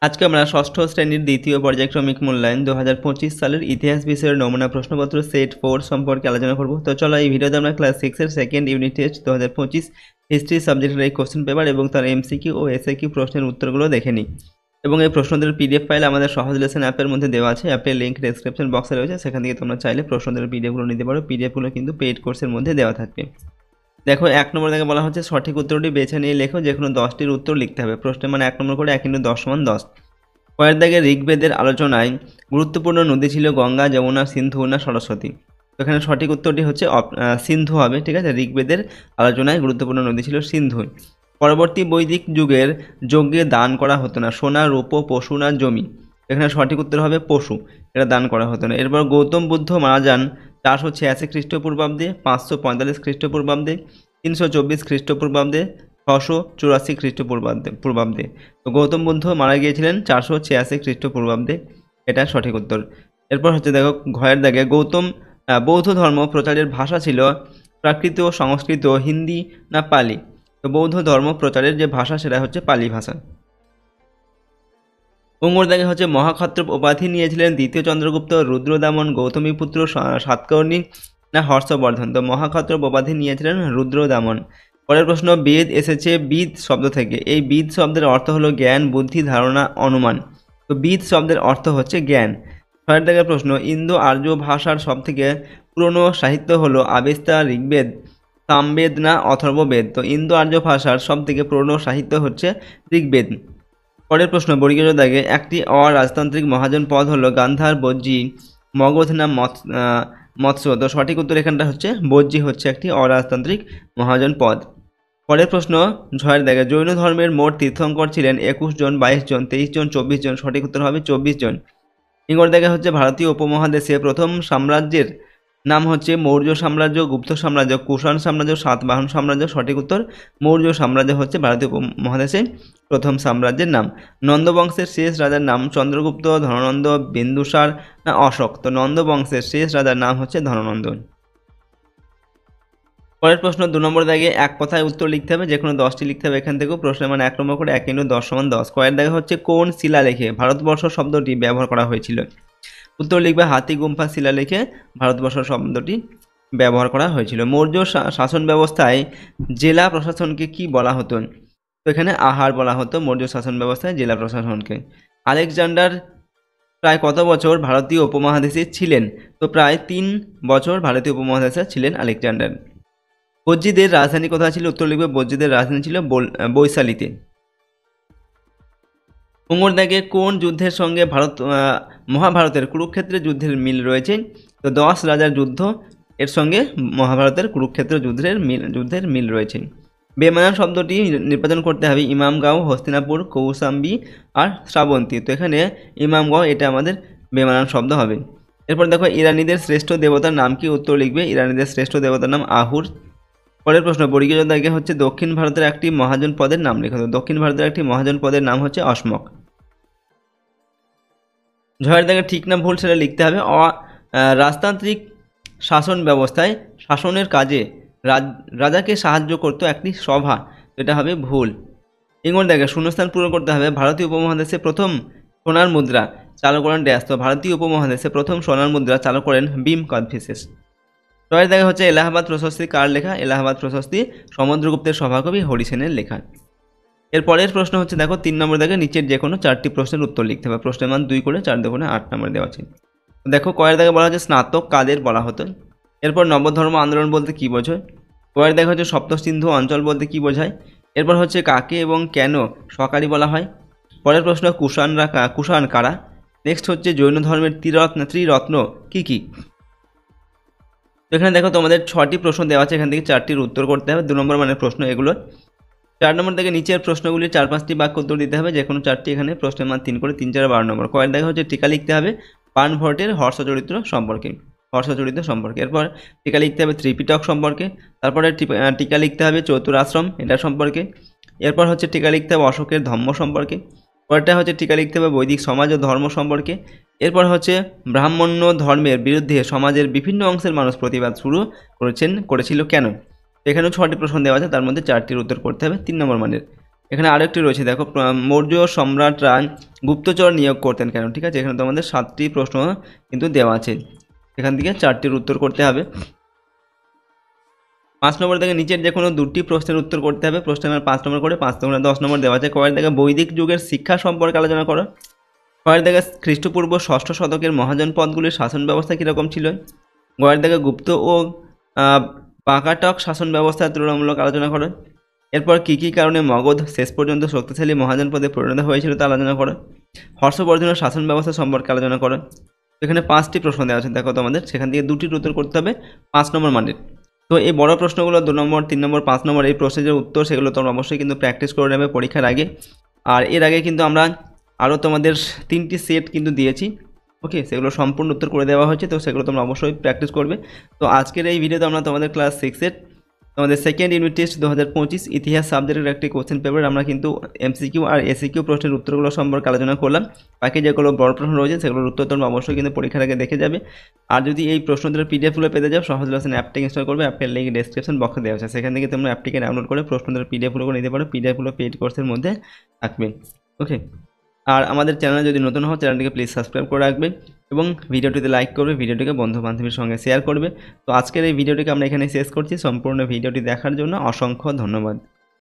আজকে আমরা ষষ্ঠ শ্রেণীর দ্বিতীয় পর্যায়ক্রমিক মূল্যায়ন 2025 সালের ইতিহাস বিষয়ের নমুনা প্রশ্নপত্র সেট 4 সম্পর্কে আলোচনা করব। তো চলো এই ভিডিওতে আমরা ক্লাস 6 এর সেকেন্ড ইউনিট টেস্ট 2025 হিস্ট্রি সাবজেক্টের এই কোশ্চেন পেপার এবং তার এমসিকিউ ও এসএকিউ প্রশ্নের উত্তরগুলো দেখে নিই। এবং এই প্রশ্নদের পিডিএফ ফাইল আমাদের সহজ লেসন অ্যাপের মধ্যে দেওয়া আছে। অ্যাপের লিঙ্ক ডেসক্রিপশন বক্সে রয়েছে, সেখান থেকে তোমরা চাইলে প্রশ্নদের পিডিএফগুলো নিতে পারো। পিডিএফগুলো কিন্তু পেইড কোর্সের মধ্যে দেওয়া থাকবে। দেখো 1 নম্বর থেকে বলা হচ্ছে সঠিক উত্তরটি বেছে নিয়ে লেখো, যে কোনো 10টির উত্তর লিখতে হবে। প্রশ্নের মানে 1 নম্বর করে 1 × 10 = 10। কয়ের দাগে ঋগ্বেদের আলোচনায় গুরুত্বপূর্ণ নদী ছিল গঙ্গা, যমুনা, সিন্ধু না সরস্বতী? তো এখানে সঠিক উত্তরটি হচ্ছে সিন্ধু হবে। ঠিক আছে, ঋগ্বেদের আলোচনায় গুরুত্বপূর্ণ নদী ছিল সিন্ধু। পরবর্তী বৈদিক যুগের যজ্ঞে দান করা হতো না সোনা, রূপ, পশু না জমি? এখানে সঠিক উত্তর হবে পশু, এটা দান করা হতো না। এরপর গৌতম বুদ্ধ মারা যান 486 খ্রিস্টপূর্বাব্দে, 545 খ্রিস্টপূর্বাব্দে, 324 খ্রিস্টপূর্বাব্দে, 684 খ্রিস্টপূর্বাব্দে। তো গৌতম বুদ্ধ মারা গিয়েছিলেন 486 খ্রিস্টপূর্বাব্দে, এটা সঠিক উত্তর। এরপর হচ্ছে দেখো ঘয়ের দাগে বৌদ্ধ ধর্ম প্রচারের ভাষা ছিল প্রাকৃত, সংস্কৃত, হিন্দি না পালি? তো বৌদ্ধ ধর্ম প্রচারের যে ভাষা সেটা হচ্ছে পালি ভাষা। উঙ্গুর দাগে হচ্ছে মহাক্ষত্রপ উপাধি নিয়েছিলেন দ্বিতীয় চন্দ্রগুপ্ত, রুদ্রদামন, গৌতমীপুত্র, সাতকর্ণী না হর্ষবর্ধন? তো মহাক্ষত্রপ উপাধি নিয়েছিলেন রুদ্রদামন। পরের প্রশ্ন, বেদ এসেছে বিদ শব্দ থেকে। এই বিদ শব্দের অর্থ হলো জ্ঞান, বুদ্ধি, ধারণা, অনুমান। তো বিদ শব্দের অর্থ হচ্ছে জ্ঞান। 6 দাগের প্রশ্ন, ইন্দো আর্য ভাষার সবথেকে পুরনো সাহিত্য হলো আবেস্তা, ঋগ্বেদ, সামবেদ না অথর্ববেদ? তো ইন্দো আর্য ভাষার সবথেকে পুরনো সাহিত্য হচ্ছে ঋগ্বেদ। পরের প্রশ্ন, বর্গীয় দাগে একটি অরাজতান্ত্রিক মহাজন পদ হলো গান্ধার, বজ্জী, মগধ না মৎস্য? তো সঠিক উত্তর এখানটা হচ্ছে বজ্জী হচ্ছে একটি অরাজতান্ত্রিক মহাজন পদ। পরের প্রশ্ন, 6 দাগে জৈন ধর্মের মোট তীর্থঙ্কর ছিলেন 21 জন, 22 জন, 23 জন, 24 জন? সঠিক উত্তর হবে 24 জন। ইঙ্গর দাগে হচ্ছে ভারতীয় উপমহাদেশে প্রথম সাম্রাজ্যের নাম হচ্ছে মৌর্য সাম্রাজ্য, গুপ্ত সাম্রাজ্য, কুষাণ সাম্রাজ্য, সাতবাহন সাম্রাজ্য? সঠিক উত্তর মৌর্য সাম্রাজ্য হচ্ছে ভারতীয় উপমহাদেশে প্রথম সাম্রাজ্যের নাম। নন্দবংশের শেষ রাজার নাম চন্দ্রগুপ্ত, ধননন্দ, বিন্দুসার না অশোক? তো নন্দবংশের শেষ রাজার নাম হচ্ছে ধননন্দ। পরের প্রশ্ন, 2 নম্বর দাগে এক কথায় উত্তর লিখতে হবে, যে কোনো 10টি লিখতে হবে এখান থেকেও। প্রশ্নের মানে 1 নম্বর করে 1 × 10 = 10। কয়ের দাগে হচ্ছে কোন শিলালেখে ভারতবর্ষ শব্দটি ব্যবহার করা হয়েছিল? উত্তর লিখবে হাতি গুম্ফা শিলালেখে ভারতবর্ষ শব্দটি ব্যবহার করা হয়েছিল। মৌর্য শাসন ব্যবস্থায় জেলা প্রশাসনকে কি বলা হতো? তো এখানে আহার বলা হতো মৌর্য শাসন ব্যবস্থায় জেলা প্রশাসনকে। আলেকজান্ডার প্রায় কত বছর ভারতীয় উপমহাদেশে ছিলেন? তো প্রায় 3 বছর ভারতীয় উপমহাদেশে ছিলেন আলেকজান্ডার। বজ্জীদের রাজধানী কোথায় ছিল? উত্তর লিখবে বজ্জীদের রাজধানী ছিল বৈশালীতে। উঙ্গর দাগে কোন যুদ্ধের সঙ্গে মহাভারতের কুরুক্ষেত্রের যুদ্ধের মিল রয়েছে? তো 10 রাজার যুদ্ধ এর সঙ্গে মহাভারতের কুরুক্ষেত্র যুদ্ধের মিল রয়েছে। বেমানান শব্দটি নির্বাচন করতে হবে ইমামগাঁও, হস্তিনাপুর, কৌশাম্বী আর শ্রাবন্তী। তো এখানে ইমামগাঁও এটা আমাদের বেমানান শব্দ হবে। এরপর দেখো ইরানিদের শ্রেষ্ঠ দেবতার নাম কি? উত্তর লিখবে ইরানিদের শ্রেষ্ঠ দেবতার নাম আহুর। পরের প্রশ্ন, বর্গীয় দাগে হচ্ছে দক্ষিণ ভারতের একটি মহাজন পদের নাম লেখা। দক্ষিণ ভারতের একটি মহাজন পদের নাম হচ্ছে অসমক। ঝয়ের দাগে ঠিক না ভুল সেটা লিখতে হবে। রাজতান্ত্রিক শাসন ব্যবস্থায় শাসনের কাজে রাজাকে সাহায্য করতো একটি সভা, এটা হবে ভুল। ইঙ্গর দাগে শূন্যস্থান পূরণ করতে হবে। ভারতীয় উপমহাদেশে প্রথম সোনার মুদ্রা চালু করেন ড্যাশ? তো ভারতীয় উপমহাদেশে প্রথম সোনার মুদ্রা চালু করেন ভীম কোচটিসেস। জয়ের দাগে হচ্ছে এলাহাবাদ প্রশস্তি কার লেখা? এলাহাবাদ প্রশস্তি সমুদ্রগুপ্তের সভাকবি হরিসেনের লেখা। এর পরের প্রশ্ন হচ্ছে দেখো 3 নম্বর দাগে নিচের যে কোনো 4টি প্রশ্নের উত্তর লিখতে হবে। প্রশ্নের মান 2 করে 4 2 8 নম্বর দেওয়া আছে। দেখো কয়ের দাগে বলা হচ্ছে স্নাতক কাদের বলা হতো? এরপর নবধর্ম আন্দোলন বলতে কী বোঝায়? কয়ের দাগে হচ্ছে সপ্ত সিন্ধু অঞ্চল বলতে কী বোঝায়? এরপর হচ্ছে কাকে এবং কেন সকারি বলা হয়? পরের প্রশ্ন, কুষাণ কারা? নেক্সট হচ্ছে জৈন ধর্মের ত্রিরত্ন কী কী? তো এখানে দেখো তোমাদের 6টি প্রশ্ন দেওয়া আছে, এখান থেকে 4টির উত্তর করতে হবে। 2 নম্বর মানের প্রশ্ন এগুলো। 4 নম্বর থেকে নিচের প্রশ্নগুলির 4-5টি বাক্য উত্তর দিতে হবে, যে কোনো 4টি। এখানে প্রশ্নের মান 3 করে 3 4 12 নম্বর। কয়ের দেখা হচ্ছে টিকা লিখতে হবে পানভট্টের হর্ষচরিত্র সম্পর্কে। এরপর টিকা লিখতে হবে ত্রিপিটক সম্পর্কে। তারপরে টিকা লিখতে হবে চতুরাশ্রম এটা সম্পর্কে। এরপর হচ্ছে টিকা লিখতে হবে অশোকের ধম্ম সম্পর্কে। পরেরটা হচ্ছে টিকা লিখতে হবে বৈদিক সমাজ ও ধর্ম সম্পর্কে। এরপর হচ্ছে ব্রাহ্মণ্য ধর্মের বিরুদ্ধে সমাজের বিভিন্ন অংশের মানুষ প্রতিবাদ শুরু করেছিল কেন? এখানেও 6টি প্রশ্ন দেওয়া আছে, তার মধ্যে 4টির উত্তর করতে হবে 3 নম্বর মানের। এখানে আরেকটি রয়েছে দেখো, মৌর্য সম্রাটরা গুপ্তচর নিয়োগ করতেন কেন? ঠিক আছে, এখানে তো আমাদের 7টি প্রশ্ন কিন্তু দেওয়া আছে, এখান থেকে 4টির উত্তর করতে হবে। 5 নম্বর থেকে নিচের যে কোনো 2টি প্রশ্নের উত্তর করতে হবে। প্রশ্ন নাম্বার 5 নম্বর করে 5 নম্বরে 10 নম্বর দেওয়া আছে। কয়ের থেকে বৈদিক যুগের শিক্ষা সম্পর্কে আলোচনা করো। কয়ের থেকে খ্রিস্টপূর্ব 6ষ্ঠ শতকের মহাজন পদগুলির শাসন ব্যবস্থা কীরকম ছিল। গয়ের থেকে গুপ্ত ও বাকাটক শাসন ব্যবস্থার তুলনামূলক আলোচনা করো। এরপর কী কী কারণে মগধ শেষ পর্যন্ত শক্তিশালী মহাজন পদে পরিণত হয়েছিল তা আলোচনা করো। হর্ষবর্ধনের শাসন ব্যবস্থা সম্পর্কে আলোচনা করো। এখানে 5টি প্রশ্ন দেওয়া আছে দেখো তোমাদের, সেখান থেকে 2টির উত্তর করতে হবে 5 নম্বর মানের। তো এই বড় প্রশ্নগুলো 2 নম্বর 3 নম্বর 5 নম্বর এই প্রশ্নের যে উত্তর সেগুলো তোমরা অবশ্যই কিন্তু প্র্যাকটিস করে নেবে পরীক্ষার আগে। আর এর আগে কিন্তু আমরা আরও তোমাদের 3টি সেট কিন্তু দিয়েছি, ওকে, সেগুলো সম্পূর্ণ উত্তর করে দেওয়া হয়েছে, তো সেগুলো তোমরা অবশ্যই প্র্যাকটিস করবে। তো আজকের এই ভিডিওতে আমরা তোমাদের ক্লাস 6-এর তোমাদের সেকেন্ড ইউনিট টেস্ট 2025 ইতিহাস সাবজেক্টের একটি কোশ্চেন পেপার আমরা কিন্তু এমসিকিউ আর এসিকিউ প্রশ্নের উত্তরগুলো সম্পর্কে আলোচনা করলাম। বাকি যেগুলো বড় প্রশ্ন রয়েছে সেগুলোর উত্তর তোমরা অবশ্যই কিন্তু পরীক্ষার আগে দেখে যাবে। আর যদি এই প্রশ্নদের পিডিএফগুলো পেতে যাও, সহজ লেসন অ্যাপটি ইনস্টল করবে, অ্যাপের লিঙ্ক ডেসক্রিপশন বক্সে দেওয়া আছে, সেখান থেকে তোমরা অ্যাপটিকে ডাউনলোড করে প্রশ্নদের পিডিএফগুলো নিতে পারো। পিডিএফগুলো পেইড কোর্সের মধ্যে থাকবে, ওকে। আর আমাদের চ্যানেলে যদি নতুন হও চ্যানেলটিকে প্লিজ সাবস্ক্রাইব করে রাখবে এবং ভিডিওটিতে লাইক করবে, ভিডিওটিকে বন্ধু বান্ধবীর সঙ্গে শেয়ার করবে। তো আজকের এই ভিডিওটিকে আমরা এখানে শেষ করছি। সম্পূর্ণ ভিডিওটি দেখার জন্য অসংখ্য ধন্যবাদ।